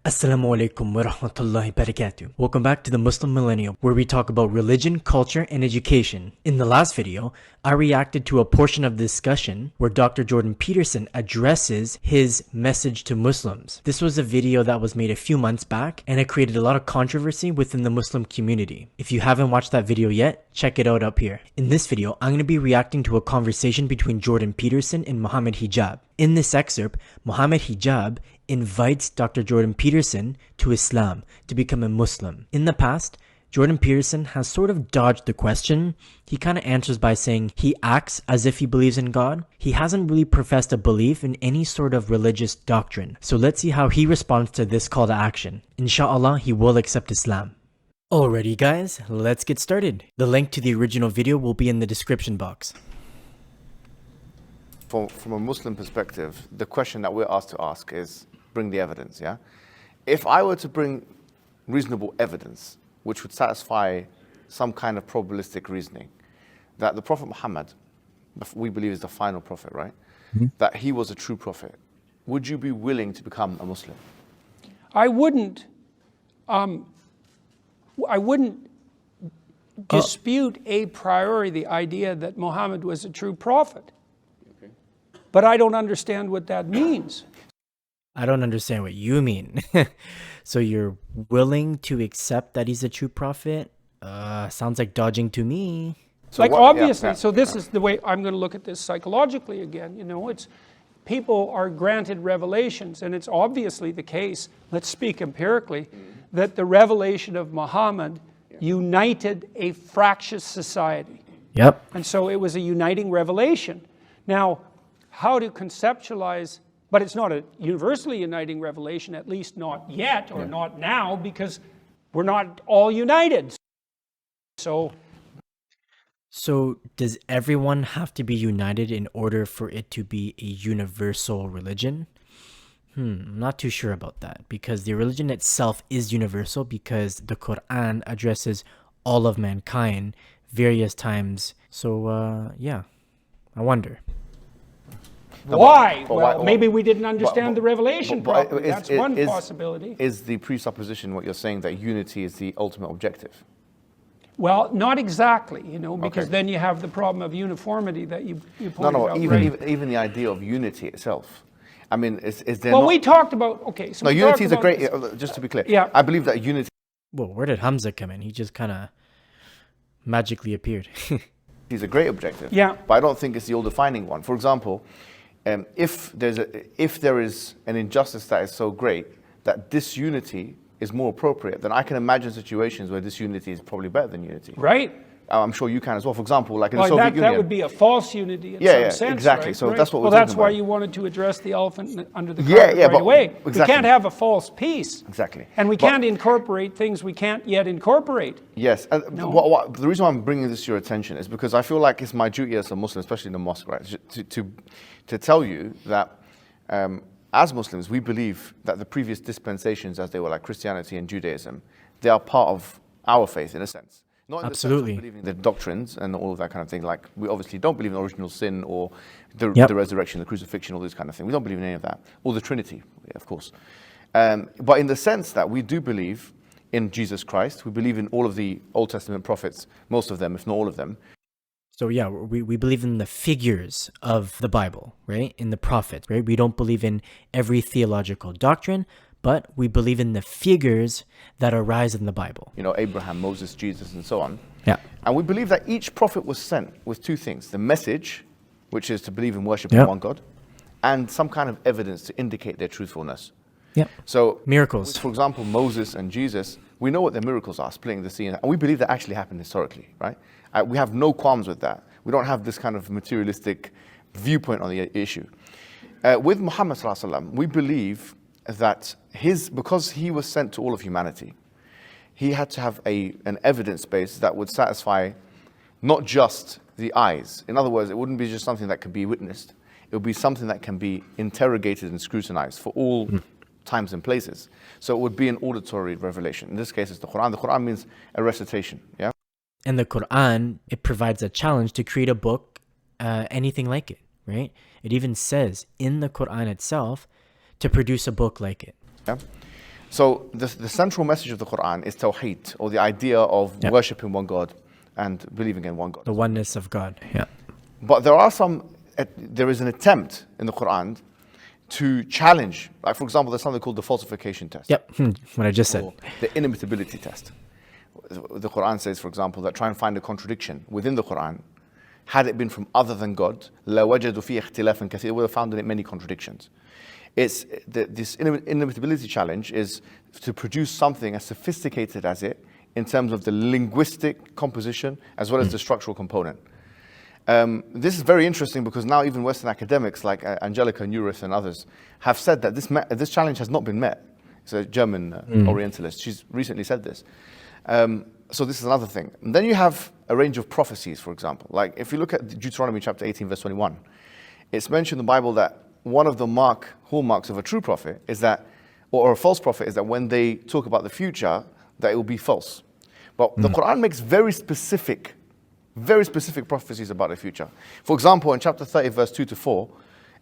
Assalamu alaikum wa rahmatullahi barakatuh. Welcome back to the Muslim Millennial, where we talk about religion, culture, and education. In the last video, I reacted to a portion of the discussion where Dr. Jordan Peterson addresses his message to Muslims. This was a video that was made a few months back, and it created a lot of controversy within the Muslim community. If you haven't watched that video yet, check it out up here. In this video, I'm going to be reacting to a conversation between Jordan Peterson and Mohammed Hijab. In this excerpt, Mohammed Hijab invites Dr. Jordan Peterson to Islam to become a Muslim. In the past, Jordan Peterson has sort of dodged the question. He kind of answers by saying he acts as if he believes in God. He hasn't really professed a belief in any sort of religious doctrine. So let's see how he responds to this call to action. Inshallah, he will accept Islam. Alrighty guys, let's get started. The link to the original video will be in the description box. From a Muslim perspective, the question that we're asked to ask is, bring the evidence, yeah? If I were to bring reasonable evidence, which would satisfy some kind of probabilistic reasoning, that the Prophet Muhammad, we believe is the final prophet, right? That he was a true prophet, would you be willing to become a Muslim? I wouldn't dispute a priori the idea that Muhammad was a true prophet. Okay. But I don't understand what that means. I don't understand what you mean. So you're willing to accept that he's a true prophet? Sounds like dodging to me. So like obviously, so this is the way I'm going to look at this psychologically again. You know, it's people are granted revelations, and it's obviously the case, let's speak empirically, that the revelation of Muhammad united a fractious society. Yep. And so it was a uniting revelation. Now, how to conceptualize, but it's not a universally uniting revelation, at least not yet or not now, because we're not all united. So does everyone have to be united in order for it to be a universal religion? I'm not too sure about that, because the religion itself is universal because the Quran addresses all of mankind various times. So yeah, I wonder. Why? Well, maybe we didn't understand the revelation properly. That's one possibility. Is the presupposition what you're saying that unity is the ultimate objective? Well, not exactly, you know, because then you have the problem of uniformity that you pointed out. Even the idea of unity itself. I mean, is there well, not... we talked about, okay, so no, unity is a great, just to be clear, yeah. I believe that unity... Well, where did Hamza come in? He just kind of magically appeared. is a great objective, yeah. But I don't think it's the all-defining one. For example, if there is an injustice that is so great that disunity is more appropriate, then I can imagine situations where disunity is probably better than unity. Right. I'm sure you can as well. For example, like in the Soviet Union. That would be a false unity in some sense, exactly. Right? So that's what we're talking about. Well, that's why you wanted to address the elephant under the carpet right away. Exactly. We can't have a false peace. Exactly. And we can't incorporate things we can't yet incorporate. Yes. And the reason why I'm bringing this to your attention is because I feel like it's my duty as a Muslim, especially in the mosque, right, to tell you that as Muslims, we believe that the previous dispensations, as they were like Christianity and Judaism, they are part of our faith in a sense. Not in Absolutely. the sense of believing the doctrines and all of that kind of thing. Like, we obviously don't believe in original sin or the resurrection, the crucifixion, all this kind of thing. We don't believe in any of that. Or the Trinity, of course. But in the sense that we do believe in Jesus Christ, we believe in all of the Old Testament prophets, most of them, if not all of them. So yeah, we believe in the figures of the Bible, right? In the prophets, right? We don't believe in every theological doctrine, but we believe in the figures that arise in the Bible. You know, Abraham, Moses, Jesus, and so on. Yeah. And we believe that each prophet was sent with two things. The message, which is to believe and worship in one God, and some kind of evidence to indicate their truthfulness. Yeah. So miracles. For example, Moses and Jesus, we know what their miracles are, splitting the sea. And we believe that actually happened historically, right? We have no qualms with that. We don't have this kind of materialistic viewpoint on the issue. With Muhammad sallallahu alaihi wasallam, we believe that because he was sent to all of humanity, he had to have an evidence base that would satisfy not just the eyes. In other words, it wouldn't be just something that could be witnessed. It would be something that can be interrogated and scrutinized for all times and places. So it would be an auditory revelation. In this case, it's the Quran. The Quran means a recitation, yeah? And the Quran, it provides a challenge to create a book, anything like it, right? It even says in the Quran itself to produce a book like it. Yeah. So the central message of the Quran is Tawheed, or the idea of worshipping one God and believing in one God. The oneness of God. Yeah. But there is an attempt in the Quran to challenge, like for example, there's something called the falsification test. Yep. What I just said. Or the inimitability test. The Quran says, for example, that try and find a contradiction within the Quran. Had it been from other than God, لَوَجَدُوا فِيهِ اخْتِلَافًا كَثِيرًا, would have found in it many contradictions. This inimitability challenge is to produce something as sophisticated as it in terms of the linguistic composition as well as the structural component. This is very interesting because now even Western academics like Angelica Neuris and others have said that this challenge has not been met. It's a German Orientalist. She's recently said this. So this is another thing. And then you have a range of prophecies, for example. Like if you look at Deuteronomy chapter 18, verse 21, it's mentioned in the Bible that one of the hallmarks of a true prophet is that, or a false prophet is that when they talk about the future, that it will be false. But the Quran makes very specific prophecies about the future. For example, in chapter 30, verse 2 to 4,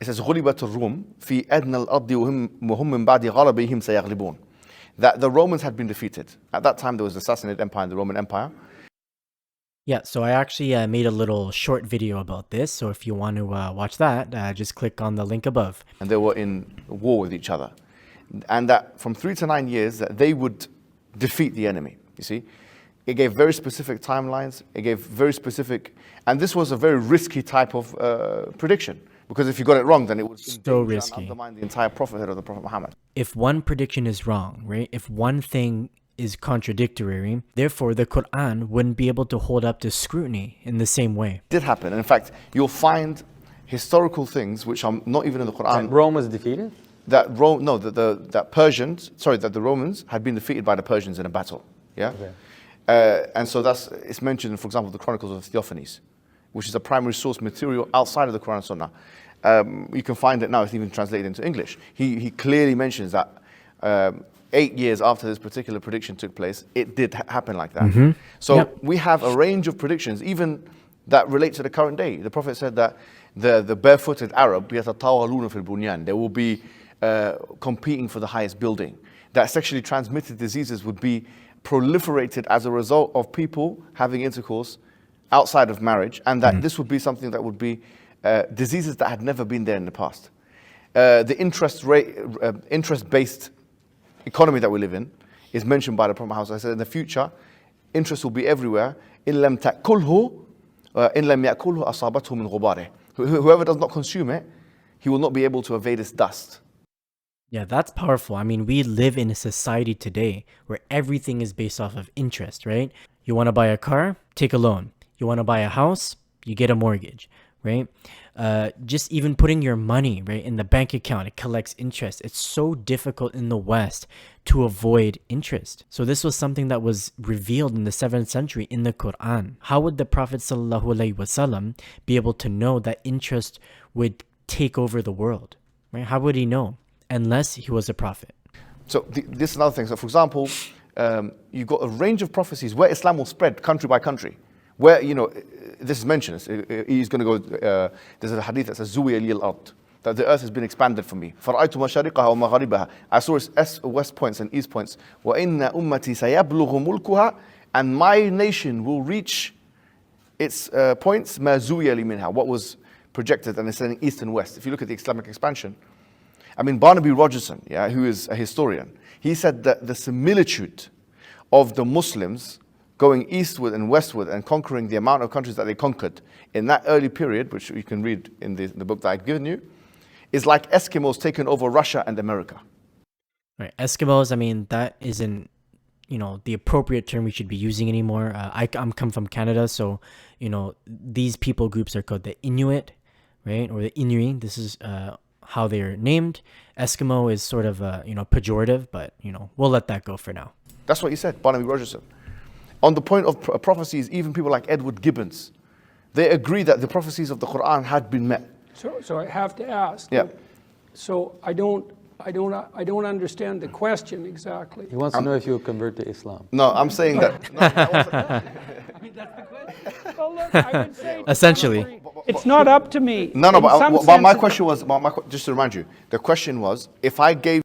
it says, غُلِبَتِ الرُّومُ فِي أَدْنَى الْأَرْضِ وَهُمْ مِنْ بَعْدِ غَلَبِهِمْ سَيَغْلِبُونَ. That the Romans had been defeated. At that time, there was the Sassanid Empire and the Roman Empire. Yeah, so I actually made a little short video about this. So if you want to watch that, just click on the link above. And they were in war with each other. And that from 3 to 9 years, that they would defeat the enemy, you see. It gave very specific timelines. It gave very specific, and this was a very risky type of prediction. Because if you got it wrong, then it would so risky. Undermine the entire prophethood of the Prophet Muhammad. If one prediction is wrong, right? If one thing is contradictory, therefore the Quran wouldn't be able to hold up to scrutiny in the same way. It did happen. And in fact, you'll find historical things which are not even in the Quran. That Rome was defeated? That the Romans had been defeated by the Persians in a battle. Yeah. Okay. And so it's mentioned, for example, the Chronicles of Theophanes, which is a primary source material outside of the Quran and Sunnah. You can find it now, it's even translated into English. He clearly mentions that 8 years after this particular prediction took place, it did happen like that. So we have a range of predictions, even that relate to the current day. The Prophet said that the barefooted Arab, يَتَطَاوَلُونَ فِي الْبُنْيَانِ, they will be competing for the highest building. That sexually transmitted diseases would be proliferated as a result of people having intercourse outside of marriage, and that this would be something that would be diseases that had never been there in the past. The interest-based economy that we live in is mentioned by the Prophet Muhammad. I said in the future, interest will be everywhere. إِن لَمْ تَأْكُلْهُ إِن لَمْ يَأْكُلْهُ أَصَابَتْهُ مِنْ غُبَارِهِ. Whoever does not consume it, he will not be able to evade its dust. Yeah, that's powerful. I mean, we live in a society today where everything is based off of interest, right? You want to buy a car, take a loan. You want to buy a house, you get a mortgage, right? Just even putting your money, right, in the bank account, it collects interest. It's so difficult in the West to avoid interest. So this was something that was revealed in the 7th century in the Quran. How would the Prophet ﷺ be able to know that interest would take over the world, right? How would he know? Unless he was a prophet. So this is another thing. So for example, you've got a range of prophecies where Islam will spread country by country. Where, this is mentioned, he's going to go, there's a hadith that says, زُوِيَ لِيَ الْأَرْضِ, that the earth has been expanded for me. فَرَأَيْتُ مَشَارِقَهَا وَمَغَارِبَهَا, I saw its west points and east points. وَإِنَّ أُمَّتِي سَيَبْلُغُ مُلْكُهَا, and my nation will reach its points, مَا زُوِيَ لِي مِنْهَا, what was projected, and it's saying east and west. If you look at the Islamic expansion, Barnaby Rogerson, who is a historian, he said that the similitude of the Muslims going eastward and westward and conquering the amount of countries that they conquered in that early period, which you can read in the book that I've given you, is like Eskimos taking over Russia and America. Right, Eskimos, that isn't, the appropriate term we should be using anymore. I'm come from Canada, so, these people groups are called the Inuit, right, or the Inuit. This is how they're named. Eskimo is sort of, pejorative, but, we'll let that go for now. That's what he said, Barnaby Rogerson. On the point of prophecies, even people like Edward Gibbons, they agree that the prophecies of the Quran had been met. So I have to ask. Yeah. So I don't understand the question exactly. He wants to know if you will convert to Islam. No, I'm saying that. That's the question. Well, look, I would say essentially, it's not up to me. No, but my question was, just to remind you, the question was, if I gave.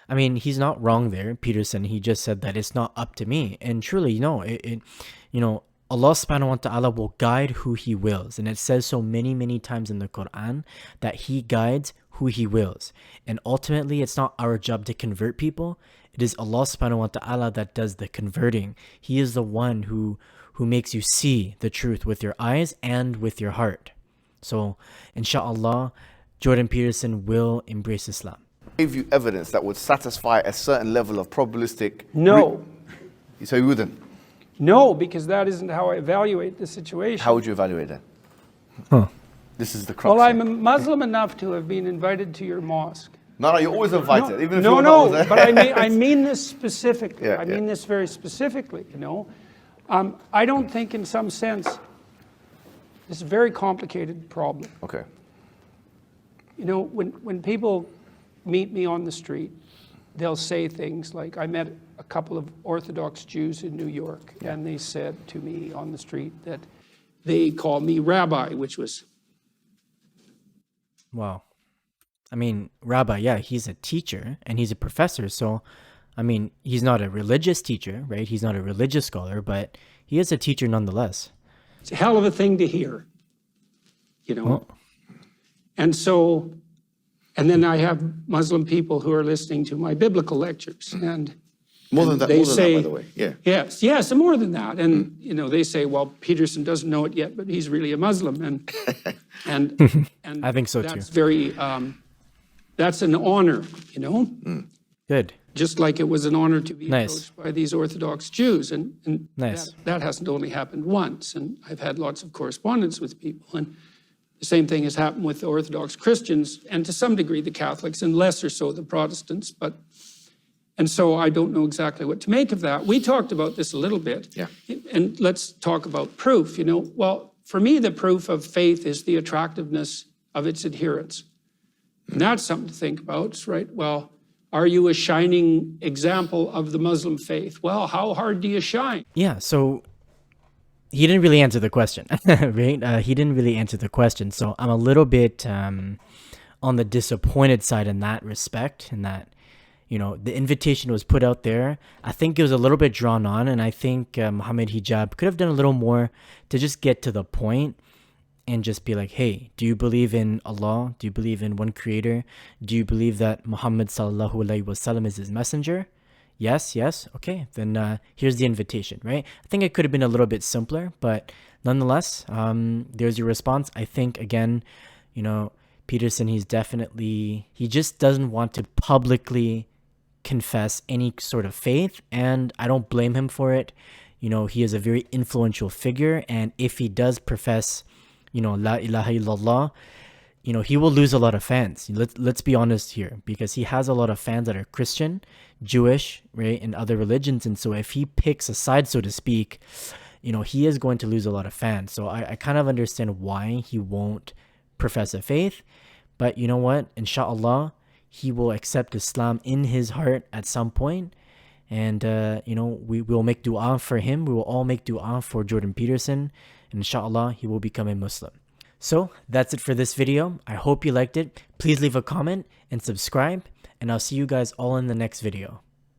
I mean, he's not wrong there, Peterson. He just said that it's not up to me. And truly, Allah subhanahu wa ta'ala will guide who he wills. And it says so many, many times in the Quran that he guides who he wills. And ultimately, it's not our job to convert people. It is Allah subhanahu wa ta'ala that does the converting. He is the one who makes you see the truth with your eyes and with your heart. So, inshallah, Jordan Peterson will embrace Islam. Gave you evidence that would satisfy a certain level of probabilistic... No. So you wouldn't? No, because that isn't how I evaluate the situation. How would you evaluate it? Huh. This is the crux. Well, I'm a Muslim enough to have been invited to your mosque. No, you're always invited. Even if No, you're no, not but I mean this specifically. Yeah, I mean this very specifically, you know. I don't think in some sense, this is a very complicated problem. Okay. You know, when people meet me on the street, they'll say things like, I met a couple of Orthodox Jews in New York, and they said to me on the street that they call me rabbi, which was... Wow. I mean, Rabbi, yeah, he's a teacher and he's a professor. So, I mean, he's not a religious teacher, right? He's not a religious scholar, but he is a teacher nonetheless. It's a hell of a thing to hear, you know. Well, and so, and then I have Muslim people who are listening to my biblical lectures, and More than that, they more than say, that, by the way. Yeah. yes, and more than that. And, you know, they say, well, Peterson doesn't know it yet, but he's really a Muslim. And I think so that's too. very, that's an honor, you know? Good. Just like it was an honor to be Nice. approached by these Orthodox Jews. And Nice. that hasn't only happened once. And I've had lots of correspondence with people. And the same thing has happened with the Orthodox Christians, and to some degree the Catholics, and lesser so the Protestants. And so I don't know exactly what to make of that. We talked about this a little bit. Yeah. And let's talk about proof, you know. Well, for me, the proof of faith is the attractiveness of its adherents. And that's something to think about, right? Well, are you a shining example of the Muslim faith? Well, how hard do you shine? Yeah, so he didn't really answer the question, right? He didn't really answer the question. So I'm a little bit on the disappointed side in that respect, in that, you know, the invitation was put out there. I think it was a little bit drawn on, and I think Mohammed Hijab could have done a little more to just get to the point and just be like, hey, do you believe in Allah? Do you believe in one creator? Do you believe that Muhammad sallallahu alaihi wasallam is his messenger? Yes. Okay, then here's the invitation, right? I think it could have been a little bit simpler, but nonetheless, there's your response. I think, again, you know, Peterson, he just doesn't want to publicly confess any sort of faith, and I don't blame him for it. You know, he is a very influential figure, and if he does profess, you know, La ilaha illallah, you know, he will lose a lot of fans. Let's be honest here, because he has a lot of fans that are Christian, Jewish, right, and other religions. And so if he picks a side, so to speak, you know, he is going to lose a lot of fans. So I kind of understand why he won't profess a faith. But you know what? Inshallah, he will accept Islam in his heart at some point. And, you know, we will make dua for him. We will all make dua for Jordan Peterson. And inshallah, he will become a Muslim. So that's it for this video. I hope you liked it. Please leave a comment and subscribe. And I'll see you guys all in the next video.